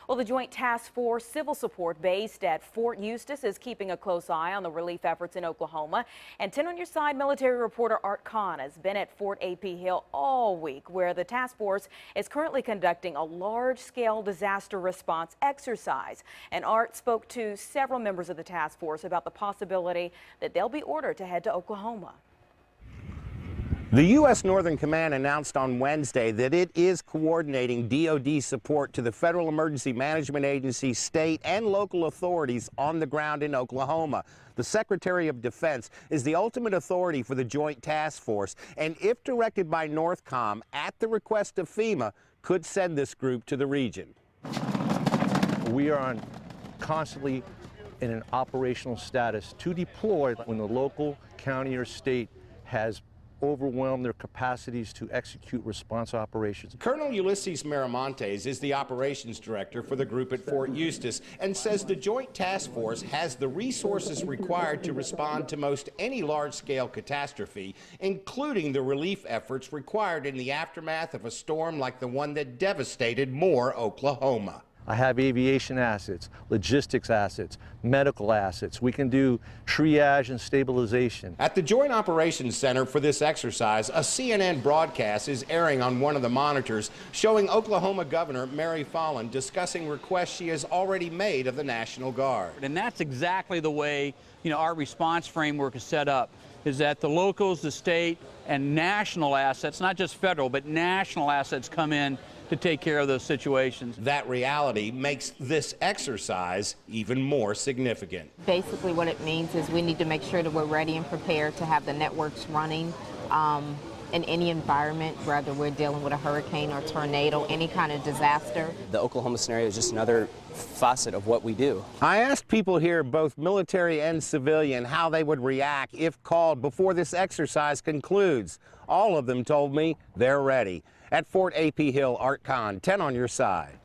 Well, the Joint Task Force Civil Support based at Fort Eustis is keeping a close eye on the relief efforts in Oklahoma. And 10 on your side military reporter Art Kohn has been at Fort A.P. Hill all week, where the task force is currently conducting a large-scale disaster response exercise. And Art spoke to several members of the task force about the possibility that they'll be ordered to head to Oklahoma. The U.S. Northern Command announced on Wednesday that it is coordinating DoD support to the Federal Emergency Management Agency, state and local authorities on the ground in Oklahoma. The Secretary of Defense is the ultimate authority for the Joint Task Force, and if directed by NORTHCOM at the request of FEMA, could send this group to the region. We are constantly in an operational status to deploy when the local, county, or state has overwhelm their capacities to execute response operations. Colonel Ulysses Miramontes is the operations director for the group at Fort Eustis and says the Joint Task Force has the resources required to respond to most any large-scale catastrophe, including the relief efforts required in the aftermath of a storm like the one that devastated Moore, Oklahoma. I have aviation assets, logistics assets, medical assets. We can do triage and stabilization. At the Joint Operations Center for this exercise, a CNN broadcast is airing on one of the monitors showing Oklahoma Governor Mary Fallin discussing requests she has already made of the National Guard. And that's exactly the way, our response framework is set up, is that the locals, the state, and national assets, not just federal, but national assets come in to take care of those situations. That reality makes this exercise even more significant. Basically what it means is we need to make sure that we're ready and prepared to have the networks running in any environment, whether we're dealing with a hurricane or tornado, any kind of disaster. The Oklahoma scenario is just another facet of what we do. I asked people here, both military and civilian, how they would react if called before this exercise concludes. All of them told me they're ready. At Fort A.P. Hill, Art Kohn, 10 on your side.